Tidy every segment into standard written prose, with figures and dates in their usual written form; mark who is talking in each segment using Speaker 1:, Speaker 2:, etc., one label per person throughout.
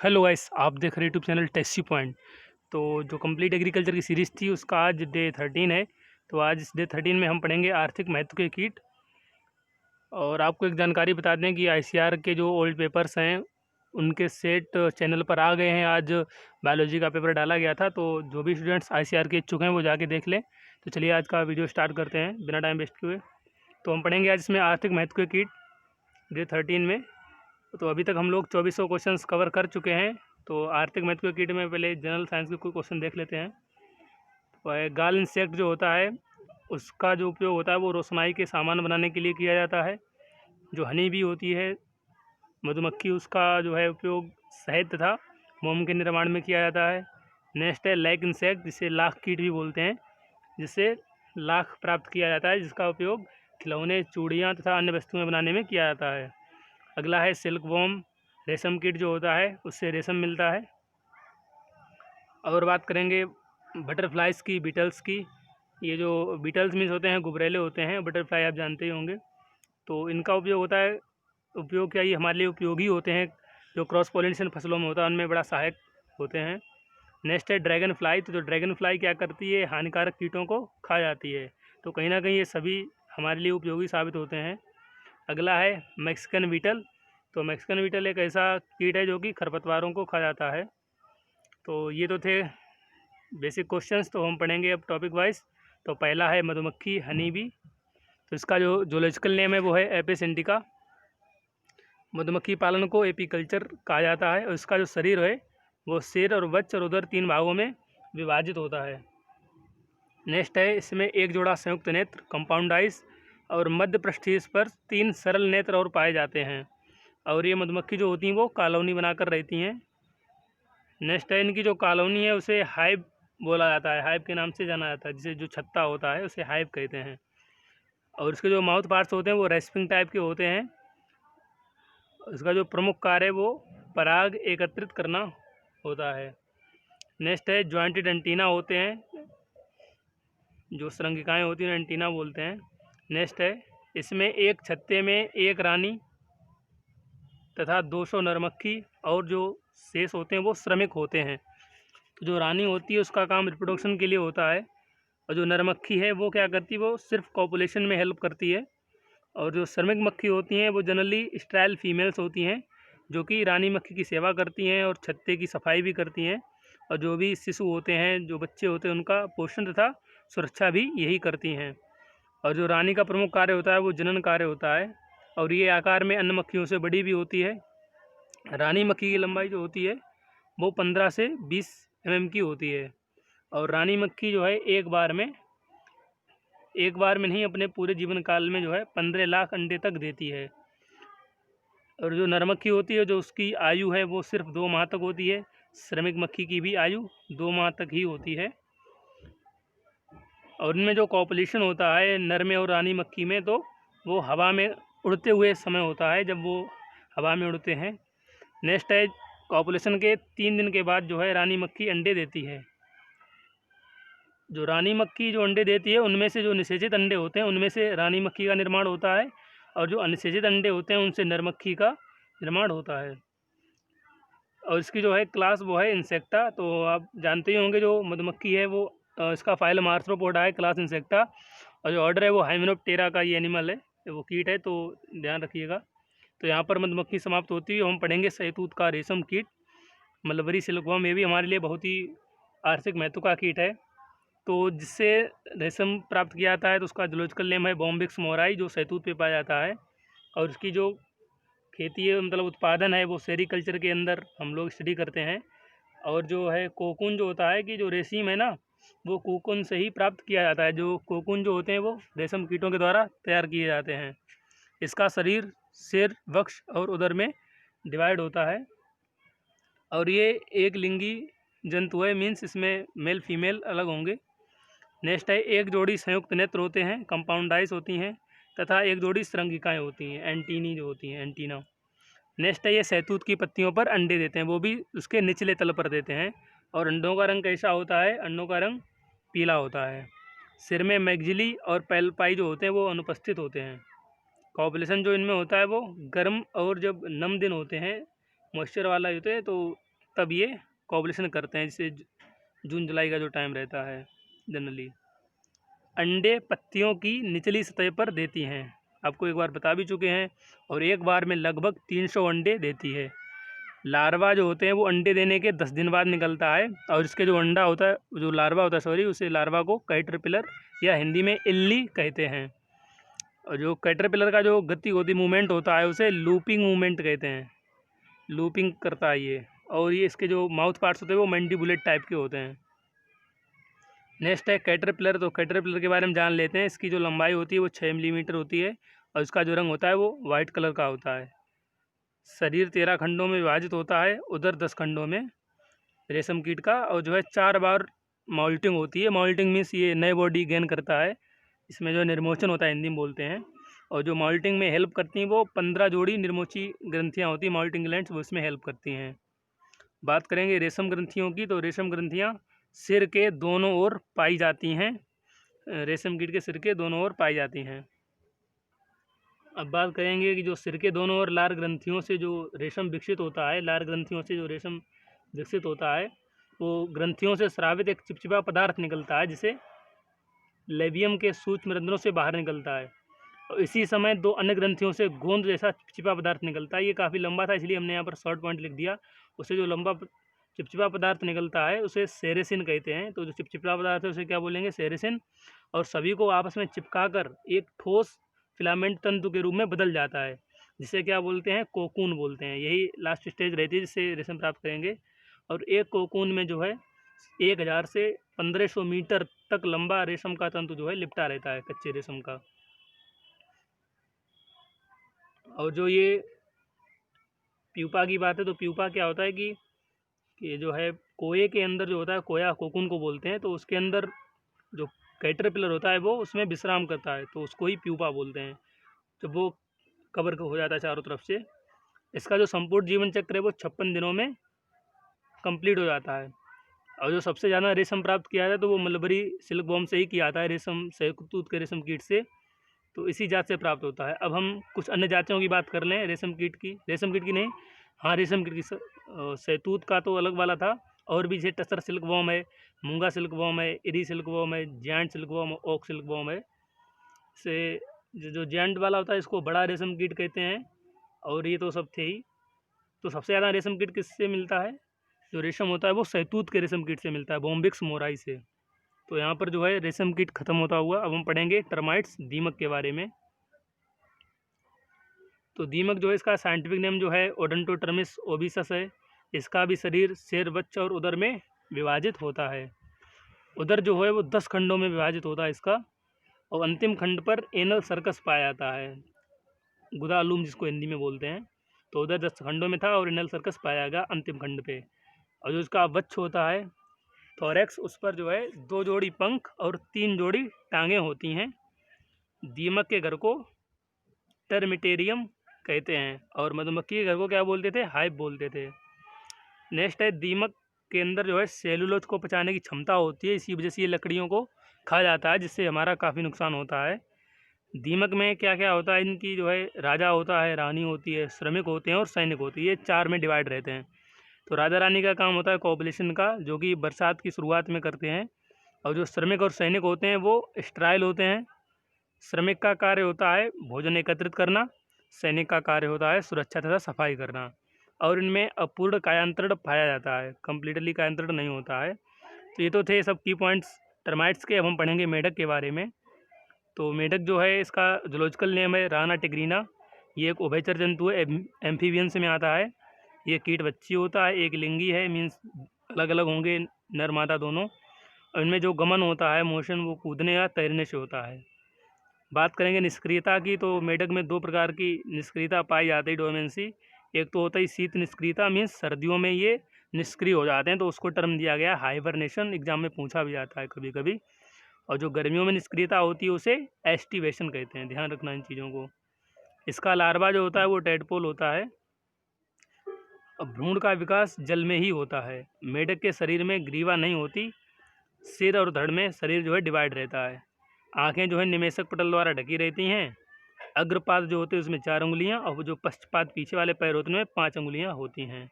Speaker 1: Hello guys, आप देख रहे हैं यूट्यूब चैनल टेस्टी पॉइंट। तो जो कंप्लीट एग्रीकल्चर की सीरीज़ थी उसका आज डे 13 है। तो आज इस डे 13 में हम पढ़ेंगे आर्थिक महत्व के कीट। और आपको एक जानकारी बता दें कि आईसीआर के जो ओल्ड पेपर्स हैं उनके सेट चैनल पर आ गए हैं। आज बायोलॉजी का पेपर डाला गया था, तो जो भी स्टूडेंट्स आईसीआर के इच्छुक हैं वो जाके देख लें। तो चलिए आज का वीडियो स्टार्ट करते हैं बिना टाइम वेस्ट किए। तो हम पढ़ेंगे आज इसमें आर्थिक महत्व के कीट डे 13 में। तो अभी तक हम लोग 2400 क्वेश्चंस कवर कर चुके हैं। तो आर्थिक महत्व के कीट में पहले जनरल साइंस के कोई क्वेश्चन देख लेते हैं। और गाल इंसेक्ट जो होता है उसका जो उपयोग होता है वो रोशनाई के सामान बनाने के लिए किया जाता है। जो हनी बी होती है मधुमक्खी, उसका जो है उपयोग शहद तथा मोम के निर्माण में किया जाता है। नेक्स्ट है लैक इंसेक्ट, जिसे लाख कीट भी बोलते हैं, जिससे लाख प्राप्त किया जाता है, जिसका उपयोग खिलौने, चूड़ियाँ तथा अन्य वस्तुएं बनाने में किया जाता है। अगला है सिल्क वॉर्म, रेशम कीट जो होता है उससे रेशम मिलता है। और बात करेंगे बटरफ्लाइज़ की, बीटल्स की। ये जो बीटल्स मीन्स होते हैं गुबरैले होते हैं, बटरफ्लाई आप जानते ही होंगे। तो इनका उपयोग होता है, उपयोग क्या, ये हमारे लिए उपयोगी होते हैं। जो क्रॉस पॉलिनेशन फसलों में होता है उनमें बड़ा सहायक होते हैं। नेक्स्ट है ड्रैगन फ्लाई। तो जो ड्रैगन फ्लाई क्या करती है, हानिकारक कीटों को खा जाती है। तो कहीं ना कहीं ये सभी हमारे लिए उपयोगी साबित होते हैं। अगला है मैक्सिकन बीटल। तो मैक्सिकन बीटल एक ऐसा कीट है जो कि खरपतवारों को खा जाता है। तो ये तो थे बेसिक क्वेश्चंस। तो हम पढ़ेंगे अब टॉपिक वाइज। तो पहला है मधुमक्खी, हनी बी। तो इसका जो जूलॉजिकल नेम है वो है एपिस इंडिका। मधुमक्खी पालन को एपीकल्चर कहा जाता है। और इसका जो शरीर है वो सिर और वक्ष और उदर 3 भागों में विभाजित होता है। नेक्स्ट है इसमें एक जोड़ा संयुक्त नेत्र कंपाउंड आइज और मध्य पृष्ठीय पर 3 सरल नेत्र और पाए जाते हैं। और ये मधुमक्खी जो होती हैं वो कॉलोनी बनाकर रहती हैं। नेक्स्ट है इनकी जो कॉलोनी है उसे हाइव बोला जाता है, हाइव के नाम से जाना जाता है, जिसे जो छत्ता होता है उसे हाइव कहते हैं। और इसके जो माउथ पार्ट्स होते हैं वो रेस्पिंग टाइप के होते हैं। इसका जो प्रमुख कार्य है वो पराग एकत्रित करना होता है। नेक्स्ट है जॉइंटेड एंटीना होते हैं, जो श्रृंगिकाएँ होती हैं एंटीना बोलते हैं। नेक्स्ट है इसमें एक छत्ते में एक रानी तथा 200 नरमक्खी और जो शेष होते हैं वो श्रमिक होते हैं। तो जो रानी होती है उसका काम रिप्रोडक्शन के लिए होता है, और जो नरमक्खी है वो क्या करती है, वो सिर्फ कॉपुलेशन में हेल्प करती है। और जो श्रमिक मक्खी होती हैं वो जनरली स्ट्राइल फीमेल्स होती हैं, जो कि रानी मक्खी की सेवा करती हैं और छत्ते की सफाई भी करती हैं। और जो भी शिशु होते हैं, जो बच्चे होते हैं, उनका पोषण तथा सुरक्षा भी यही करती हैं। और जो रानी का प्रमुख कार्य होता है वो जनन कार्य होता है। और ये आकार में अन्य मक्खियों से बड़ी भी होती है। रानी मक्खी की लंबाई जो होती है वो 15 से 20 mm की होती है। और रानी मक्खी जो है एक बार में नहीं, अपने पूरे जीवन काल में जो है 15 लाख अंडे तक देती है। और जो नरमक्खी होती है, जो उसकी आयु है वो सिर्फ 2 माह तक होती है। श्रमिक मक्खी की भी आयु 2 माह तक ही होती है। और इनमें जो कॉपुलेशन होता है नर में और रानी मक्खी में, तो वो हवा में उड़ते हुए समय होता है, जब वो हवा में उड़ते हैं। नेक्स्ट है कॉपुलेशन के 3 दिन के बाद जो है रानी मक्खी अंडे देती है। जो रानी मक्खी जो अंडे देती है उनमें से जो निषेचित अंडे होते हैं उनमें से रानी मक्खी का निर्माण होता है, और जो अनिषेचित अंडे होते हैं उनसे नर मक्खी का निर्माण होता है। और इसकी जो है क्लास वो है इंसेक्टा। तो आप जानते ही होंगे जो मधुमक्खी है वो इसका फाइलम आर्थ्रोपोडा है, क्लास इंसेक्टा। और जो ऑर्डर है वो हाइमेनोप्टेरा का ये एनिमल है, वो कीट है, तो ध्यान रखिएगा। तो यहाँ पर मधुमक्खी समाप्त होती है। हम पढ़ेंगे सहतूत का रेशम कीट, मलबरी सिल्कवर्म। ये भी हमारे लिए बहुत ही आर्थिक महत्व का कीट है। तो जिससे रेशम प्राप्त किया जाता है, तो उसका जूलॉजिकल नेम है बॉम्बिक्स मोराई, जो सहतूत पे पाया जाता है। और इसकी जो खेती है, मतलब उत्पादन है, वो सेरीकल्चर के अंदर हम लोग स्टडी करते हैं। और जो है कोकून जो होता है, कि जो रेशम है ना, वो कोकून से ही प्राप्त किया जाता है। जो कोकून जो होते हैं वो रेशम कीटों के द्वारा तैयार किए जाते हैं। इसका शरीर सिर, वक्ष और उदर में डिवाइड होता है। और ये एक लिंगी जंतु है, मीन्स इसमें मेल फीमेल अलग होंगे। नेक्स्ट है एक जोड़ी संयुक्त नेत्र होते हैं, कंपाउंड आइज होती हैं, तथा एक जोड़ी श्रृंगिकाएँ होती हैं, एंटीनी जो होती हैं, एंटीना। नेक्स्ट है ये सहतूत की पत्तियों पर अंडे देते हैं, वो भी उसके निचले तल पर देते हैं। और अंडों का रंग कैसा होता है, अंडों का रंग पीला होता है। सिर में मैगजिली और पैल्पाई जो होते हैं वो अनुपस्थित होते हैं। कॉपुलेशन जो इनमें होता है वो गर्म और जब नम दिन होते हैं, मॉइस्चर वाला होते हैं, तो तब ये कॉपुलेशन करते हैं, जैसे जून जुलाई का जो टाइम रहता है जनरली। अंडे पत्तियों की निचली सतह पर देती हैं, आपको एक बार बता भी चुके हैं, और एक बार में लगभग 300 अंडे देती है। लार्वा जो होते हैं वो अंडे देने के 10 दिन बाद निकलता है, और इसके जो अंडा होता है, जो लार्वा होता है सॉरी, उसे लार्वा को कैटरपिलर या हिंदी में इल्ली कहते हैं। और जो कैटरपिलर का जो गति होती मूवमेंट होता है उसे लूपिंग मूवमेंट कहते हैं, लूपिंग करता है ये। और ये इसके जो माउथ पार्ट्स होते हैं वो मैंडिबुलेट टाइप के होते हैं। नेक्स्ट है कैटरपिलर। तो कैटरपिलर के बारे में जान लेते हैं। इसकी जो लंबाई होती है वो 6 मिलीमीटर होती है, और इसका जो रंग होता है वो वाइट कलर का होता है। शरीर 13 खंडों में विभाजित होता है, उधर 10 खंडों में रेशम कीट का। और जो है 4 बार मॉल्टिंग होती है। मॉल्टिंग मीन्स ये नए बॉडी गेन करता है, इसमें जो निर्मोचन होता है हिंदी में बोलते हैं। और जो मॉल्टिंग में हेल्प करती हैं वो 15 जोड़ी निर्मोची ग्रंथियाँ होती हैं, मॉल्टिंग ग्लैंड्स, वो इसमें हेल्प करती हैं। बात करेंगे रेशम ग्रंथियों की, तो रेशम ग्रंथियाँ सिर के दोनों ओर पाई जाती हैं, रेशम कीट के सिर के दोनों ओर पाई जाती हैं। अब बात करेंगे कि जो सिर के दोनों ओर लार ग्रंथियों से जो रेशम विकसित होता है, लार ग्रंथियों से जो रेशम विकसित होता है, वो ग्रंथियों से स्रावित एक चिपचिपा पदार्थ निकलता है, जिसे लेबियम के सूक्ष्म रंध्रों से बाहर निकलता है। और इसी समय 2 अन्य ग्रंथियों से गोंद जैसा चिपचिपा पदार्थ निकलता है। ये काफ़ी लंबा था, इसलिए हमने यहाँ पर शॉर्ट पॉइंट लिख दिया। उसे जो लंबा चिपचिपा पदार्थ निकलता है उसे सेरेसिन कहते हैं। तो जो चिपचिपा पदार्थ है उसे क्या बोलेंगे? सेरेसिन। और सभी को आपस में चिपका कर एक ठोस फिलामेंट तंतु के रूप में बदल जाता है, जिसे क्या बोलते हैं? कोकून बोलते हैं। यही लास्ट स्टेज रहती है जिससे रेशम प्राप्त करेंगे। और एक कोकून में जो है 1000 से 1500 मीटर तक लंबा रेशम का तंतु जो है लिपटा रहता है, कच्चे रेशम का। और जो ये प्यूपा की बात है, तो प्यूपा क्या होता है कि ये जो है कोए के अंदर जो होता है, कोया कोकून को बोलते हैं, तो उसके अंदर जो कैटरपिलर होता है वो उसमें विश्राम करता है, तो उसको ही प्यूपा बोलते हैं, जब वो कवर हो जाता है चारों तरफ से। इसका जो संपूर्ण जीवन चक्र है वो 56 दिनों में कंप्लीट हो जाता है। और जो सबसे ज़्यादा रेशम प्राप्त किया जाता है तो वो मलबरी सिल्क वॉर्म से ही किया जाता है, रेशम शहतूत के रेशम कीट से, तो इसी जात से प्राप्त होता है। अब हम कुछ अन्य जातियों की बात कर लें रेशम कीट की नहीं, हाँ रेशम कीट की। शहतूत का तो अलग वाला था, और भी जैसे टसर सिल्क वॉर्म है, मूंगा सिल्क वॉर्म है, इरी सिल्क वॉर्म है, giant silkworm, oak silkworm है। से जो जायंट वाला होता है इसको बड़ा रेशम कीट कहते हैं, और ये तो सब थे ही। तो सबसे ज़्यादा रेशम कीट किससे मिलता है? जो रेशम होता है वो शहतूत के रेशम कीट से मिलता है, बॉम्बिक्स मोराई से। तो यहाँ पर जो है रेशम कीट खत्म होता हुआ, अब हम पढ़ेंगे टर्माइट्स, दीमक के बारे में। तो दीमक जो है इसका साइंटिफिक नेम जो है ओडोंटोटर्मिस ओबिसस है। इसका भी शरीर शेर बच्चा और उदर में विभाजित होता है। उदर जो है वो 10 खंडों में विभाजित होता है इसका, और अंतिम खंड पर एनल सर्कस पाया जाता है, गुदालूम जिसको हिंदी में बोलते हैं। तो उधर 10 खंडों में था और एनल सर्कस पाया गया अंतिम खंड पे। और जो इसका वक्ष होता है थोरैक्स, उस पर जो है 2 जोड़ी पंख और 3 जोड़ी टांगें होती हैं। दीमक के घर को टर्मिटेरियम कहते हैं, और मधुमक्खी के घर को क्या बोलते थे? हाइव बोलते थे। नेक्स्ट है दीमक के अंदर जो है सेलुलोज को पचाने की क्षमता होती है, इसी वजह से ये लकड़ियों को खा जाता है, जिससे हमारा काफ़ी नुकसान होता है। दीमक में क्या क्या होता है? इनकी जो है राजा होता है, रानी होती है, श्रमिक होते हैं और सैनिक होती है। ये 4 में डिवाइड रहते हैं। तो राजा रानी का काम होता है कॉपुलेशन का, जो कि बरसात की शुरुआत में करते हैं। और जो श्रमिक और सैनिक होते हैं वो स्ट्राइल होते हैं। श्रमिक का कार्य होता है भोजन एकत्रित करना, सैनिक का कार्य होता है सुरक्षा तथा सफाई करना। और इनमें अपूर्ण कायांतरण पाया जाता है, कम्प्लीटली कायांतरण नहीं होता है। तो ये तो थे सब की पॉइंट्स टर्माइट्स के। अब हम पढ़ेंगे मेढक के बारे में। तो मेढक जो है इसका जूलॉजिकल नेम है राना टिग्रीना। ये एक उभयचर जंतु है, एम्फीबियंस में आता है। ये कीट बच्ची होता है, एक लिंगी है, मीन्स अलग अलग होंगे नर मादा दोनों। और इनमें जो गमन होता है, मोशन, वो कूदने या तैरने से होता है। बात करेंगे निष्क्रियता की, तो मेढक में 2 प्रकार की निष्क्रियता पाई जाती है, डोमेंसी। एक तो होता है शीत निष्क्रियता, मीन्स सर्दियों में ये निष्क्रिय हो जाते हैं, तो उसको टर्म दिया गया हाइबरनेशन। एग्जाम में पूछा भी जाता है कभी कभी। और जो गर्मियों में निष्क्रियता होती है उसे एस्टिवेशन कहते हैं, ध्यान रखना इन चीज़ों को। इसका लार्वा जो होता है वो टेडपोल होता है। अब भ्रूण का विकास जल में ही होता है। मेढक के शरीर में ग्रीवा नहीं होती, सिर और धड़ में शरीर जो है डिवाइड रहता है। आँखें जो है निमेशक पटल द्वारा ढकी रहती हैं। अग्रपाद जो होते हैं उसमें 4 उंगलियां, और जो पश्चपाद पीछे वाले पैर होते हैं उनमें 5 उंगलियां होती हैं।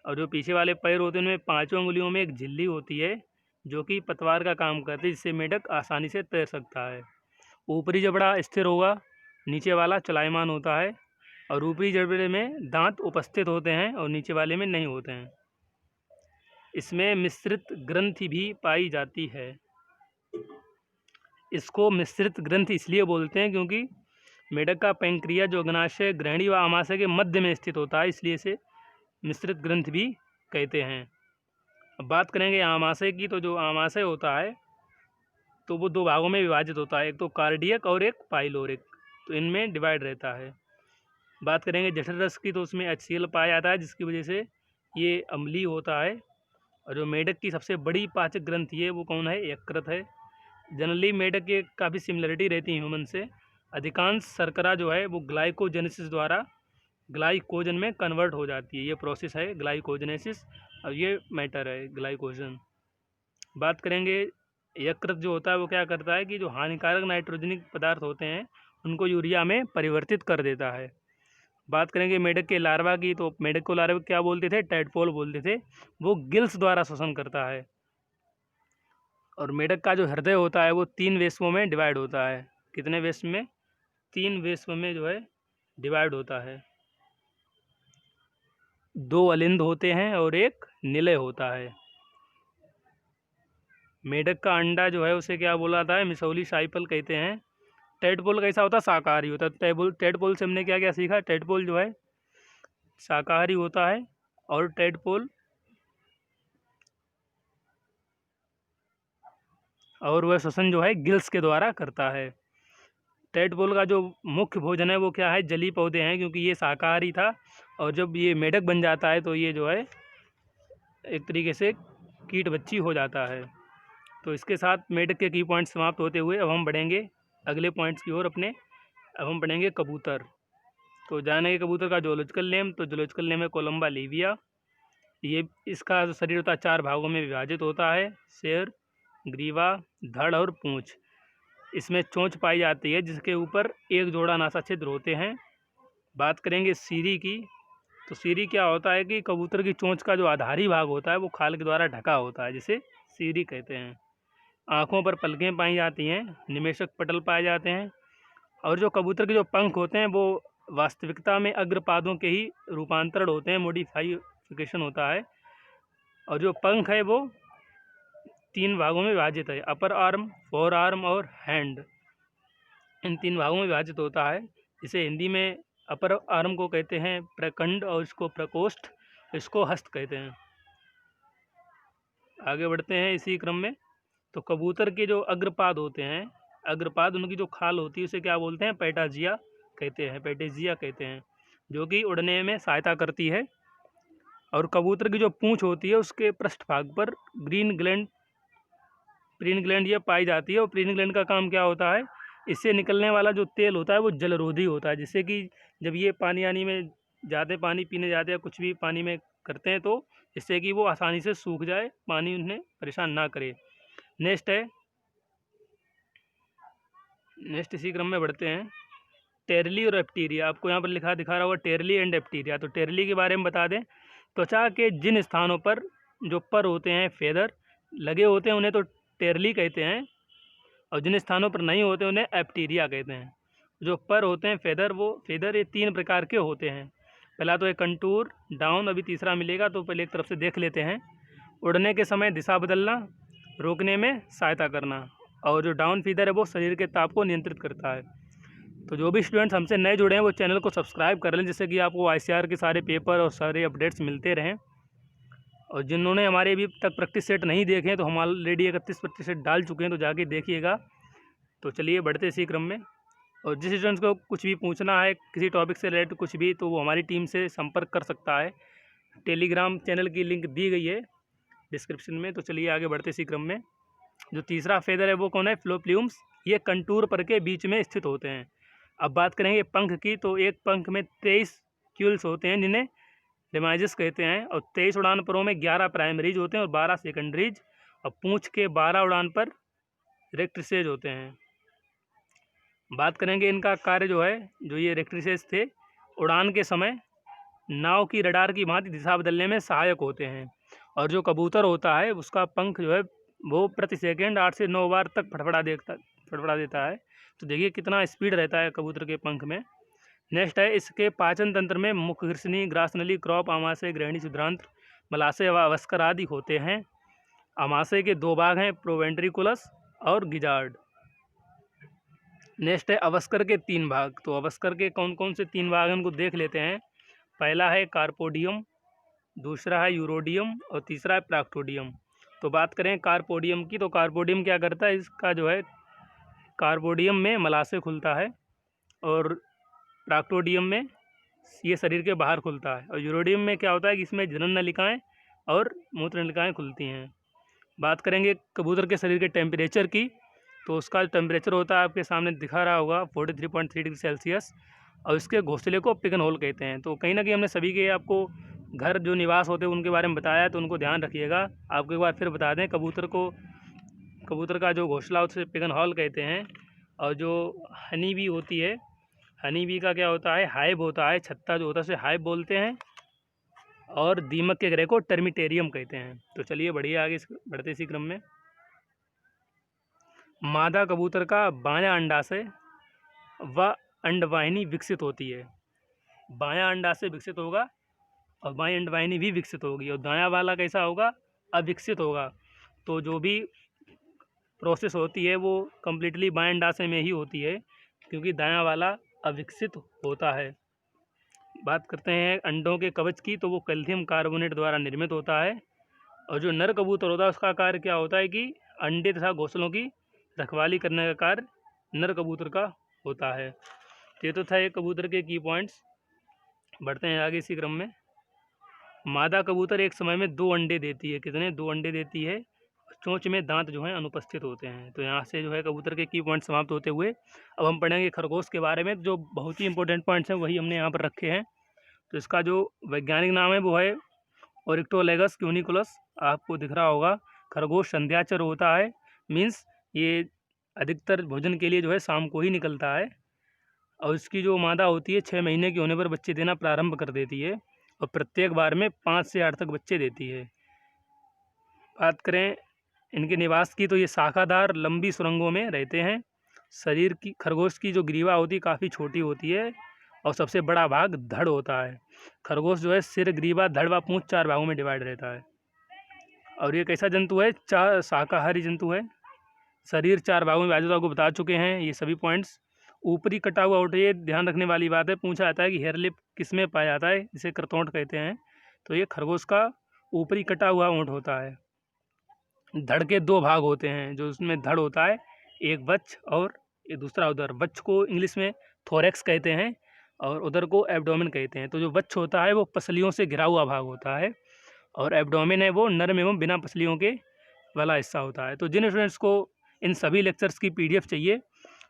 Speaker 1: और जो पीछे वाले पैर होते हैं उनमें पाँचों उंगलियों में एक झिल्ली होती है जो कि पतवार का काम करती है, जिससे मेढक आसानी से तैर सकता है। ऊपरी जबड़ा स्थिर होगा, नीचे वाला चलायमान होता है, और ऊपरी जबड़े में दांत उपस्थित होते हैं और नीचे वाले में नहीं होते हैं। इसमें मिश्रित ग्रंथि भी पाई जाती है। इसको मिश्रित ग्रंथि इसलिए बोलते हैं क्योंकि मेढक का पैंक्रिया जो अग्नाशय, ग्रहणी व आमाशय के मध्य में स्थित होता है, इसलिए इसे मिश्रित ग्रंथि भी कहते हैं। अब बात करेंगे आमाशय की, तो जो आमाशय होता है तो वो दो भागों में विभाजित होता है, एक तो कार्डियक और एक पाइलोरिक, तो इनमें डिवाइड रहता है। बात करेंगे जठर रस की, तो उसमें HCl पाया जाता है, जिसकी वजह से ये अम्लीय होता है। और जो मेढक की सबसे बड़ी पाचक ग्रंथि है वो कौन है? यकृत है। जनरली मेढक के काफ़ी सिमिलरिटी रहती है ह्यूमन से। अधिकांश शर्करा जो है वो ग्लाइकोजेनेसिस द्वारा ग्लाइकोजन में कन्वर्ट हो जाती है, ये प्रोसेस है ग्लाइकोजेनेसिस, और ये मैटर है ग्लाइकोजन। बात करेंगे यकृत जो होता है वो क्या करता है कि जो हानिकारक नाइट्रोजनिक पदार्थ होते हैं उनको यूरिया में परिवर्तित कर देता है। बात करेंगे मेढक के लार्वा की, तो मेढक को लार्वा क्या बोलते थे? टैडपोल बोलते थे। वो गिल्स द्वारा श्वसन करता है। और मेढक का जो हृदय होता है वो 3 वेश्मों में डिवाइड होता है। कितने वेश्म में? 3 वेश्म में जो है डिवाइड होता है। 2 अलिंद होते हैं और एक निलय होता है। मेढक का अंडा जो है उसे क्या बोला जाता है? मिसौली साइपल कहते हैं। टेडपोल कैसा होता है? शाकाहारी होता है। टेडपोल से हमने क्या क्या सीखा? टेडपोल जो है शाकाहारी होता है, और टेडपोल और वह श्वसन जो है गिल्स के द्वारा करता है। टेडपोल का जो मुख्य भोजन है वो क्या है? जलीय पौधे हैं, क्योंकि ये शाकाहारी था, और जब ये मेढक बन जाता है तो ये जो है एक तरीके से कीट बच्ची हो जाता है। तो इसके साथ मेढक के की पॉइंट्स समाप्त होते हुए अब हम बढ़ेंगे अगले पॉइंट्स की ओर अपने। अब हम पढ़ेंगे कबूतर। तो जानेंगे कबूतर का जूलॉजिकल नेम। तो जूलॉजिकल नेम है कोलम्बा लिविया। ये इसका जो शरीर होता है 4 भागों में विभाजित होता है: सिर, ग्रीवा, धड़ और पूँछ। इसमें चोंच पाई जाती है जिसके ऊपर एक जोड़ा नासा छिद्र होते हैं। बात करेंगे सीरी की, तो सीरी क्या होता है कि कबूतर की चोंच का जो आधारी भाग होता है वो खाल के द्वारा ढका होता है, जिसे सीरी कहते हैं। आँखों पर पलकें पाई जाती हैं, निमेषक पटल पाए जाते हैं, और जो कबूतर के जो पंख होते हैं वो वास्तविकता में अग्रपादों के ही रूपांतरण होते हैं, मॉडिफिकेशन होता है। और जो पंख है वो 3 भागों में विभाजित है: अपर आर्म, फोर आर्म और हैंड। इन 3 भागों में विभाजित होता है। इसे हिंदी में अपर आर्म को कहते हैं प्रकंड, और इसको प्रकोष्ठ, इसको हस्त कहते हैं। आगे बढ़ते हैं इसी क्रम में। तो कबूतर के जो अग्रपाद होते हैं, अग्रपाद उनकी जो खाल होती है उसे क्या बोलते हैं? पैटाजिया कहते हैं, पैटेजिया कहते हैं, जो कि उड़ने में सहायता करती है। और कबूतर की जो पूँछ होती है उसके पृष्ठभाग पर ग्रीन ग्लैंड, प्रीन ग्लैंड ये पाई जाती है। और प्रीन ग्लैंड का काम क्या होता है? इससे निकलने वाला जो तेल होता है वो जलरोधी होता है, जिससे कि जब ये पानी आनी में जाते, पानी पीने जाते हैं, कुछ भी पानी में करते हैं, तो इससे कि वो आसानी से सूख जाए, पानी उन्हें परेशान ना करे। नेक्स्ट इसी क्रम में बढ़ते हैं टेरली और एप्टीरिया। आपको यहाँ पर लिखा दिखा रहा होगा टेरली एंड एप्टीरिया। तो टेरली के बारे में बता दें, त्वचा के जिन स्थानों पर जो पर होते हैं, फेदर लगे होते हैं, उन्हें तो टेरली कहते हैं, और जिन स्थानों पर नहीं होते उन्हें एप्टीरिया कहते हैं। जो पर होते हैं फेदर, वो फेदर ये 3 प्रकार के होते हैं। पहला तो एक कंटूर, डाउन, अभी तीसरा मिलेगा, तो पहले एक तरफ से देख लेते हैं। उड़ने के समय दिशा बदलना, रोकने में सहायता करना, और जो डाउन फीदर है वो शरीर के ताप को नियंत्रित करता है। तो जो भी स्टूडेंट्स हमसे नए जुड़े हैं वो चैनल को सब्सक्राइब कर लें, जिससे कि आपको ICAR के सारे पेपर और सारे अपडेट्स मिलते रहें। और जिन्होंने हमारे अभी तक प्रैक्टिस सेट नहीं देखे हैं तो हम ऑलरेडी 31% डाल चुके हैं, तो जाके देखिएगा। तो चलिए बढ़ते इसी क्रम में। और जिस स्टूडेंट्स को कुछ भी पूछना है किसी टॉपिक से रिलेटेड कुछ भी, तो वो हमारी टीम से संपर्क कर सकता है। टेलीग्राम चैनल की लिंक दी गई है डिस्क्रिप्शन में। तो चलिए आगे बढ़ते इसी क्रम में। जो तीसरा फेदर है वो कौन है? फ्लोप्ल्यूम्स। ये कंटूर पर के बीच में स्थित होते हैं। अब बात करेंगे पंख की, तो एक पंख में 23 क्यूल्स होते हैं, जिन्हें रेमाइजेस कहते हैं। और 23 उड़ान परों में 11 प्राइमरीज होते हैं और 12 सेकेंडरीज। और पूँछ के 12 उड़ान पर रेक्ट्रिसेज होते हैं। बात करेंगे इनका कार्य जो है, जो ये रेक्ट्रिसेज थे, उड़ान के समय नाव की रडार की भांति दिशा बदलने में सहायक होते हैं। और जो कबूतर होता है उसका पंख जो है वो प्रति सेकंड 8 से 9 बार तक फड़फड़ा देता है। तो देखिए कितना स्पीड रहता है कबूतर के पंख में। नेक्स्ट है, इसके पाचन तंत्र में मुख, घृसनी, ग्रासनली, क्रॉप, आमाशय, ग्रहणी, क्षुद्रांत्र, मलाशय व अवस्कर आदि होते हैं। आमाशय के 2 भाग हैं, प्रोवेंट्रिकुलस और गिजार्ड। नेक्स्ट है अवस्कर के 3 भाग। तो अवस्कर के कौन कौन से 3 भाग हैं उनको देख लेते हैं। पहला है कार्पोडियम, दूसरा है यूरोडियम और तीसरा है प्राक्टोडियम। तो बात करें कार्पोडियम की, तो कार्पोडियम क्या करता है, इसका जो है कार्पोडियम में मलाशय खुलता है और प्राक्टोडियम में ये शरीर के बाहर खुलता है। और यूरोडियम में क्या होता है कि इसमें जनन नलिकाएँ और मूत्र नलिकाएँ खुलती हैं। बात करेंगे कबूतर के शरीर के टेम्परेचर की, तो उसका जो टेम्परेचर होता है आपके सामने दिखा रहा होगा 43.3 डिग्री सेल्सियस। और इसके घोंसले को पिगन होल कहते हैं। तो कहीं ना कहीं हमने सभी के आपको घर जो निवास होते हैं उनके बारे में बताया है, तो उनको ध्यान रखिएगा। आपको एक बार फिर बता दें, कबूतर का जो घोंसला उसे पिगन हॉल कहते हैं। और जो हनी बी होती है, हनी बी का क्या होता है, हाइव होता है, छत्ता जो होता है उसे हाइव बोलते हैं। और दीमक के ग्रह को टर्मिटेरियम कहते हैं। तो चलिए बढ़िया आगे बढ़ते इसी क्रम में। मादा कबूतर का बायां अंडाशय व अंडवाहिनी विकसित होती है। बायां अंडाशय विकसित होगा और बाईं अंडवाहिनी भी विकसित होगी। और दायां वाला कैसा होगा, अविकसित होगा। तो जो भी प्रोसेस होती है वो कम्प्लीटली बाएं अंडाशय में ही होती है, क्योंकि दायां वाला अविकसित होता है। बात करते हैं अंडों के कवच की, तो वो कैल्शियम कार्बोनेट द्वारा निर्मित होता है। और जो नर कबूतर होता है उसका कार्य क्या होता है कि अंडे तथा घोंसलों की रखवाली करने का कार्य नर कबूतर का होता है। ये तो था ये कबूतर के की पॉइंट्स। बढ़ते हैं आगे इसी क्रम में। मादा कबूतर एक समय में 2 अंडे देती है। कितने? 2 अंडे देती है। चोंच में दांत जो हैं अनुपस्थित होते हैं। तो यहाँ से जो है कबूतर के की पॉइंट समाप्त होते हुए अब हम पढ़ेंगे खरगोश के बारे में। जो बहुत ही इंपॉर्टेंट पॉइंट्स हैं वही हमने यहाँ पर रखे हैं। तो इसका जो वैज्ञानिक नाम है वो है ओरिक्टोलेगस क्यूनिकुलस। आपको दिख रहा होगा। खरगोश संध्याचर होता है, मीन्स ये अधिकतर भोजन के लिए जो है शाम को ही निकलता है। और इसकी जो मादा होती है 6 महीने की होने पर बच्चे देना प्रारंभ कर देती है और प्रत्येक बार में 5 से 8 तक बच्चे देती है। बात करें इनके निवास की, तो ये शाखादार लंबी सुरंगों में रहते हैं। शरीर की खरगोश की जो ग्रीवा होती है काफ़ी छोटी होती है और सबसे बड़ा भाग धड़ होता है। खरगोश जो है सिर, ग्रीवा, धड़ व पूंछ 4 भागों में डिवाइड रहता है। और ये कैसा जंतु है? शाकाहारी जंतु है। शरीर 4 भागों में विभाजित आपको बता चुके हैं ये सभी पॉइंट्स। ऊपरी कटा हुआ ओंठ, ये ध्यान रखने वाली बात है। पूछा जाता है कि हेयर लिप किस में पाया जाता है, इसे करतोंठ कहते हैं। तो ये खरगोश का ऊपरी कटा हुआ ओंठ होता है। धड़ के 2 भाग होते हैं, जो उसमें धड़ होता है, एक वक्ष और एक दूसरा उदर। वक्ष को इंग्लिश में थोरैक्स कहते हैं और उदर को एब्डोमेन कहते हैं। तो जो वक्ष होता है वो पसलियों से घिरा हुआ भाग होता है और एब्डोमेन है वो नर्म एवं बिना पसलियों के वाला हिस्सा होता है। तो जिन स्टूडेंट्स को इन सभी लेक्चर्स की PDF चाहिए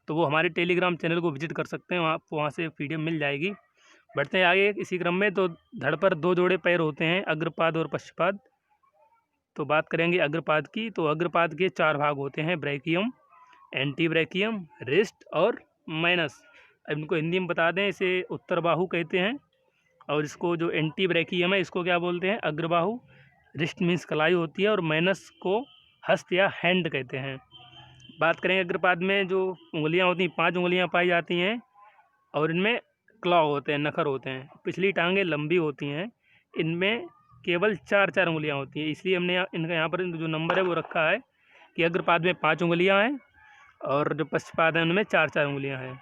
Speaker 1: तो वो हमारे टेलीग्राम चैनल को विजिट कर सकते हैं, आपको वहाँ से PDF मिल जाएगी। बढ़ते हैं आगे इसी क्रम में। तो धड़ पर 2 जोड़े पैर होते हैं, अग्रपाद और पश्चपाद। तो बात करेंगे अग्रपाद की, तो अग्रपाद के 4 भाग होते हैं, ब्रैकियम, एंटी ब्रैकियम, रिस्ट और माइनस। अब इनको हिंदी में बता दें, इसे उत्तर बाहु कहते हैं। और इसको जो एंटी ब्रैकियम है इसको क्या बोलते हैं? अग्रबाहु। रिस्ट मीन्स कलाई होती है और माइनस को हस्त या हैंड कहते हैं। बात करेंगे अग्रपाद में जो उंगलियां होती हैं, 5 उंगलियां पाई जाती हैं और इनमें क्लॉ होते हैं, नखर होते हैं। पिछली टांगें लंबी होती हैं, इनमें केवल 4 उंगलियां होती हैं। इसलिए हमने इनका यहाँ पर जो नंबर है वो रखा है कि अग्रपाद में 5 उंगलियां हैं और जो पश्चपाद है उनमें 4 उंगलियां हैं।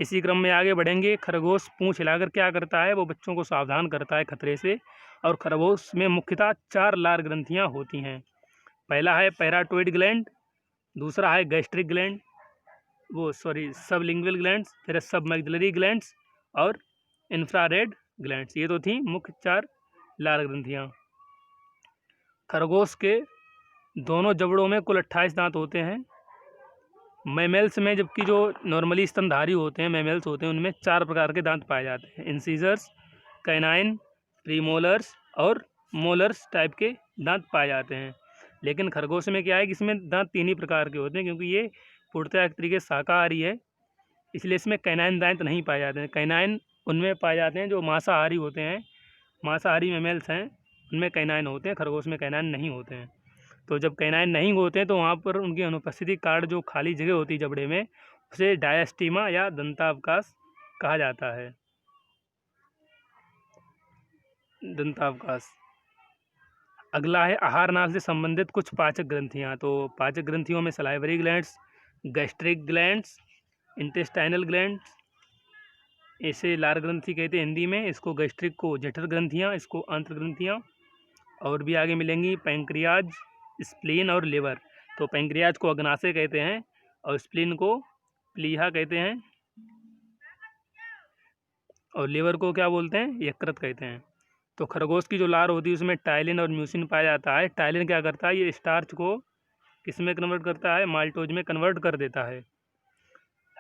Speaker 1: इसी क्रम में आगे बढ़ेंगे। खरगोश पूंछ हिलाकर क्या करता है? वो बच्चों को सावधान करता है खतरे से। और खरगोश में मुख्यतः 4 लार ग्रंथियाँ होती हैं। पहला है पैराटोइड ग्लैंड, दूसरा है गैस्ट्रिक ग्लैंड, सबलिंगुअल ग्लैंड्स, फिर सबमैग्जिलरी ग्लैंड्स और इंफ्रारेड ग्लैंड्स। ये तो थी मुख्य 4 लार ग्रंथियाँ। खरगोश के दोनों जबड़ों में कुल 28 दांत होते हैं। मैमल्स में, जबकि जो नॉर्मली स्तनधारी होते हैं मैमल्स होते हैं, उनमें 4 प्रकार के दांत पाए जाते हैं, इंसीजर्स, कैनाइन, प्रीमोलर्स और मोलर्स टाइप के दांत पाए जाते हैं। लेकिन खरगोश में क्या है कि इसमें दांत 3 ही प्रकार के होते हैं, क्योंकि ये पूर्णतः एक तरीके से शाकाहारी है, इसलिए इसमें कैनाइन दांत नहीं पाए जाते हैं। कैनाइन उनमें पाए जाते हैं जो मांसाहारी होते हैं, मांसाहारी मेमल्स हैं उनमें कैनाइन होते हैं, खरगोश में कैनाइन नहीं होते हैं। तो जब कैनाइन नहीं होते हैं तो वहाँ पर उनकी अनुपस्थिति कारण जो खाली जगह होती है जबड़े में, उसे डायस्टीमा या दंतावकाश कहा जाता है। दंतावकाश। अगला है आहार नाल से संबंधित कुछ पाचक ग्रंथियाँ। तो पाचक ग्रंथियों में salivary glands, gastric glands, intestinal glands, इसे लार ग्रंथि कहते हैं हिंदी में, इसको गैस्ट्रिक को जठर ग्रंथियाँ, इसको आंत्र ग्रंथियाँ। और भी आगे मिलेंगी पैंक्रियाज, स्प्लीन और लिवर। तो पैंक्रियाज को अग्नाशय कहते हैं और स्प्लीन को प्लीहा कहते हैं और लिवर को क्या बोलते हैं, यकृत कहते हैं। तो खरगोश की जो लार होती है उसमें टाइलिन और म्यूसिन पाया जाता है। टाइलिन क्या करता है, ये स्टार्च को किस में कन्वर्ट करता है, माल्टोज में कन्वर्ट कर देता है।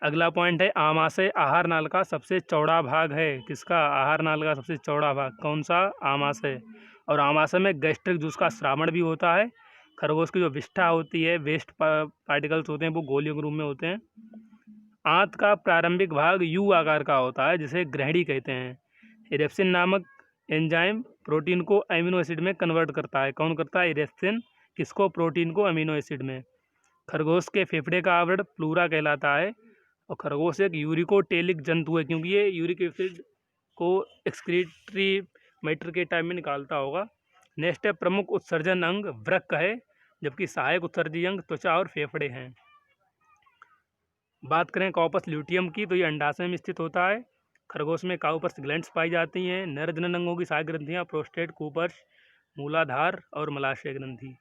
Speaker 1: अगला पॉइंट है आमाशय आहार नाल का सबसे चौड़ा भाग है। किसका आहार नाल का सबसे चौड़ा भाग, कौन सा, आमाशय। और आमाशय में गैस्ट्रिक जूस का श्रावण भी होता है। खरगोश की जो विष्ठा होती है, वेस्ट पार्टिकल्स होते हैं वो गोलियों के रूप में होते हैं। आंत का प्रारंभिक भाग यू आकार का होता है जिसे ग्रहणी कहते हैं। इरेप्सिन नामक एंजाइम प्रोटीन को अमीनो एसिड में कन्वर्ट करता है। कौन करता है, इरेप्सिन। किसको, प्रोटीन को अमीनो एसिड में। खरगोश के फेफड़े का आवरण प्लूरा कहलाता है और खरगोश एक यूरिकोटेलिक जंतु है क्योंकि ये यूरिक एसिड को एक्सक्रीटरी मैटर के टाइम में निकालता होगा। नेक्स्ट है प्रमुख उत्सर्जन अंग वृक्क है, जबकि सहायक उत्सर्जी अंग त्वचा और फेफड़े हैं। बात करें कॉपस ल्यूटियम की तो ये अंडाशय में स्थित होता है। खरगोश में काउपर्स ग्लैंड्स पाई जाती हैं। नर जनन अंगों की सहायक ग्रंथियाँ प्रोस्टेट, कूपर्स, मूलाधार और मलाशय ग्रंथि।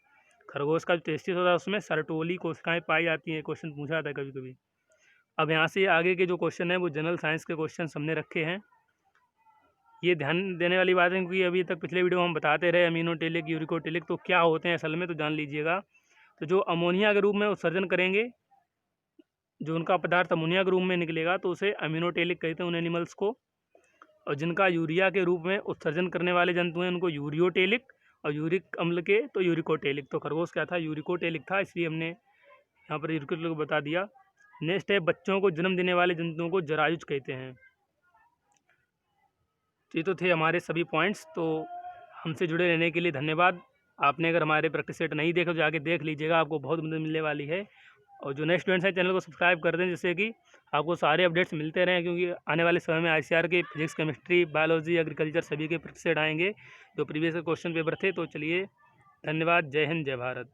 Speaker 1: खरगोश का जो टेस्टिस होता है उसमें सर्टोली कोशिकाएं पाई जाती हैं। क्वेश्चन पूछा जाता है कभी कभी। अब यहाँ से आगे के जो क्वेश्चन है वो जनरल साइंस के क्वेश्चन हमने रखे हैं। ये ध्यान देने वाली बात है क्योंकि अभी तक पिछले वीडियो हम बताते रहे अमीनोटेलिक, यूरिकोटेलिक, तो क्या होते हैं असल में, तो जान लीजिएगा। तो जो अमोनिया के रूप में उत्सर्जन करेंगे, जो उनका पदार्थ अमोनिया के रूप में निकलेगा तो उसे अमीनोटेलिक कहते हैं उन एनिमल्स को। और जिनका यूरिया के रूप में उत्सर्जन करने वाले जंतु हैं उनको यूरियोटेलिक, और यूरिक अम्ल के तो यूरिकोटेलिक। तो खरगोश क्या था, यूरिकोटेलिक था, इसलिए हमने यहाँ पर यूरिकोटेलिक बता दिया। नेक्स्ट है बच्चों को जन्म देने वाले जंतुओं को जरायुज कहते हैं। तो ये तो थे हमारे सभी पॉइंट्स। तो हमसे जुड़े रहने के लिए धन्यवाद। आपने अगर हमारे प्रैक्टिस सेट नहीं देखा तो जाके देख लीजिएगा, आपको बहुत मदद मिलने वाली है। और जो नेक्स्ट स्टूडेंट्स हैं चैनल को सब्सक्राइब कर दें जिससे कि आपको सारे अपडेट्स मिलते रहें, क्योंकि आने वाले समय में ICAR के फिजिक्स, केमिस्ट्री, बायोलॉजी, एग्रीकल्चर सभी के प्रैक्टिस सेट आएंगे जो प्रीवियस क्वेश्चन पेपर थे। तो चलिए, धन्यवाद। जय हिंद, जय भारत।